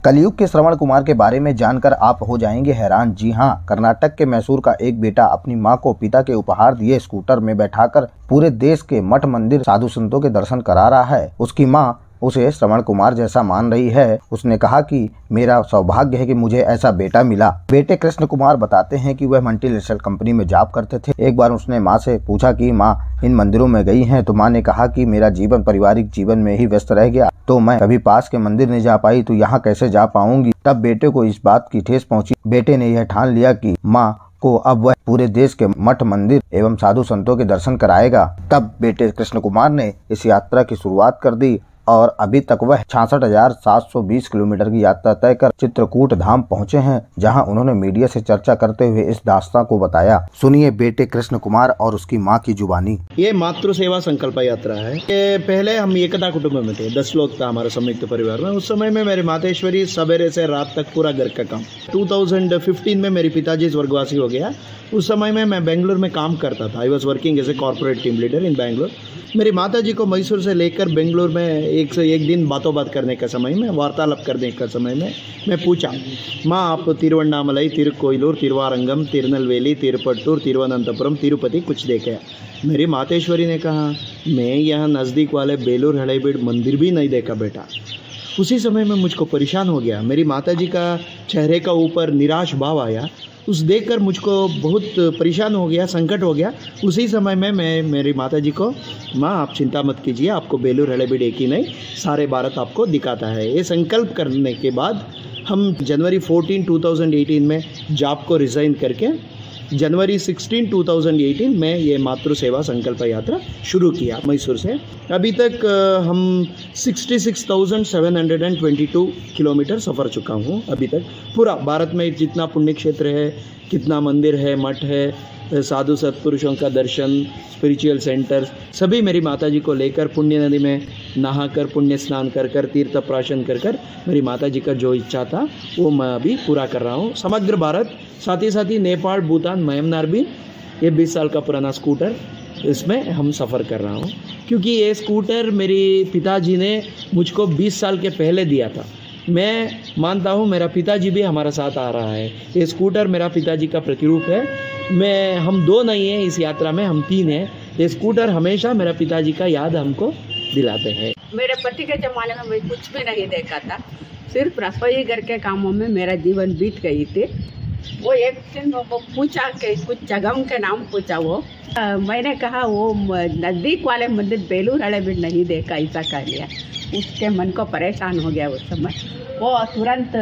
कलयुग के श्रवण कुमार के बारे में जानकर आप हो जाएंगे हैरान। जी हां, कर्नाटक के मैसूर का एक बेटा अपनी मां को पिता के उपहार दिए स्कूटर में बैठाकर पूरे देश के मठ मंदिर साधु संतों के दर्शन करा रहा है। उसकी मां उसे श्रवण कुमार जैसा मान रही है। उसने कहा कि मेरा सौभाग्य है कि मुझे ऐसा बेटा मिला। बेटे कृष्ण कुमार बताते हैं कि वह मल्टीनेशनल कंपनी में जॉब करते थे। एक बार उसने माँ से पूछा कि माँ इन मंदिरों में गई हैं, तो माँ ने कहा कि मेरा जीवन पारिवारिक जीवन में ही व्यस्त रह गया, तो मैं कभी पास के मंदिर नहीं जा पाई, तो यहाँ कैसे जा पाऊंगी। तब बेटे को इस बात की ठेस पहुंची। बेटे ने यह ठान लिया कि माँ को अब वह पूरे देश के मठ मंदिर एवं साधु संतों के दर्शन कराएगा। तब बेटे कृष्ण कुमार ने इस यात्रा की शुरुआत कर दी और अभी तक वह 66,720 किलोमीटर की यात्रा तय कर चित्रकूट धाम पहुंचे हैं, जहां उन्होंने मीडिया से चर्चा करते हुए इस दास्तां को बताया। सुनिए बेटे कृष्ण कुमार और उसकी मां की जुबानी। ये मातृ सेवा संकल्प यात्रा है। ये पहले हम एकता कुटुंब में थे, 10 लोग था हमारा संयुक्त परिवार में। उस समय में मेरी मातेश्वरी सवेरे से रात तक पूरा घर का काम। 2015 में मेरे पिताजी स्वर्गवासी हो गया। उस समय में मैं बेंगलुरु में काम करता था। I was working as a corporate team leader in Bengaluru. मेरी माताजी को मैसूर से लेकर बेंगलुरु में एक से एक दिन बातों बात करने का समय में, वार्तालाप करने का समय में मैं पूछा, माँ आप तिरुवन्नामलाई, तिरुकोयलूर, तिरुवारंगम, तिरुनेलवेली, तिरुपट्टूर, तिरुवनंतपुरम, तिरुपति कुछ देखे? मेरी मातेश्वरी ने कहा मैं यहाँ नज़दीक वाले बेलूर हड़ेबीड़ मंदिर भी नहीं देखा बेटा। उसी समय में मुझको परेशान हो गया। मेरी माताजी का चेहरे का ऊपर निराश भाव आया। उस देखकर मुझको बहुत परेशान हो गया, संकट हो गया। उसी समय में मैं मेरी माताजी को, माँ आप चिंता मत कीजिए, आपको बेलूर हड़ेबीड़ एक ही नहीं सारे भारत आपको दिखाता है। ये संकल्प करने के बाद हम जनवरी 14, 2018 में जॉब को रिज़ाइन करके जनवरी 16, 2018 में ये मातृ सेवा संकल्प यात्रा शुरू किया मैसूर से। अभी तक हम 66,722 किलोमीटर सफ़र चुका हूँ। अभी तक पूरा भारत में जितना पुण्य क्षेत्र है, कितना मंदिर है, मठ है, साधु सत्पुरुषों का दर्शन, स्पिरिचुअल सेंटर, सभी मेरी माताजी को लेकर पुण्य नदी में नहाकर पुण्य स्नान कर कर तीर्थ प्राशन कर कर मेरी माताजी का जो इच्छा था वो मैं अभी पूरा कर रहा हूँ। समग्र भारत, साथ ही नेपाल, भूटान, म्यांमार भी ये 20 साल का पुराना स्कूटर, इसमें हम सफ़र कर रहा हूँ। क्योंकि ये स्कूटर मेरे पिताजी ने मुझको 20 साल के पहले दिया था। मैं मानता हूँ मेरा पिताजी भी हमारा साथ आ रहा है। ये स्कूटर मेरा पिताजी का प्रतिरूप है। हम 2 नहीं हैं इस यात्रा में, हम 3 हैं। ये स्कूटर हमेशा मेरा पिताजी का याद हमको दिलाते हैं। मेरे पति के ज़माने में मैं कुछ भी नहीं देखा था, सिर्फ रसोई घर के कामों में मेरा जीवन बीत गई थी। वो एक दिन वो पूछा कि कुछ जगहों के नाम पूछा। मैंने कहा वो नज़दीक वाले मंदिर बेलूर हड़ेबीड़ नहीं देखा, ऐसा कह लिया। उसके मन को परेशान हो गया उस समय। वो तुरंत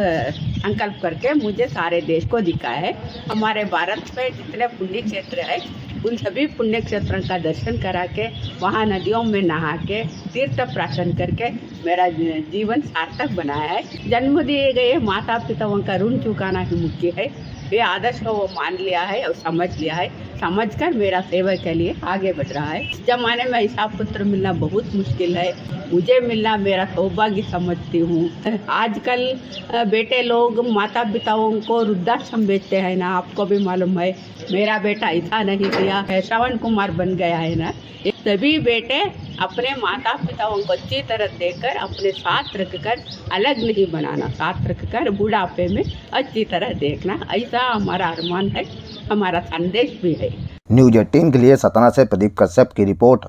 संकल्प करके मुझे सारे देश को दिखाया है। हमारे भारत में जितने पुण्य क्षेत्र है उन सभी पुण्य क्षेत्रों का दर्शन करा के, वहाँ नदियों में नहा के, तीर्थ प्राशन करके मेरा जीवन सार्थक बनाया है। जन्म दिए गए माता पिताओं का ऋण चुकाना ही मुख्य है। ये आदर्श को वो मान लिया है और समझ लिया है। समझकर मेरा सेवा के लिए आगे बढ़ रहा है। इस जमाने में ऐसा पुत्र मिलना बहुत मुश्किल है। मुझे मिलना मेरा सौभाग्य समझती हूँ। आजकल बेटे लोग माता पिताओं को वृद्धाश्रम भेजते हैं ना, आपको भी मालूम है। मेरा बेटा ऐसा नहीं किया है, श्रवण कुमार बन गया है ना। सभी बेटे अपने माता पिताओं को अच्छी तरह देखकर अपने साथ रखकर, अलग नहीं बनाना, साथ रखकर बुढ़ापे में अच्छी तरह देखना, ऐसा हमारा अरमान है, हमारा संदेश भी है। न्यूज़ 18 के लिए सतना से प्रदीप कश्यप की रिपोर्ट।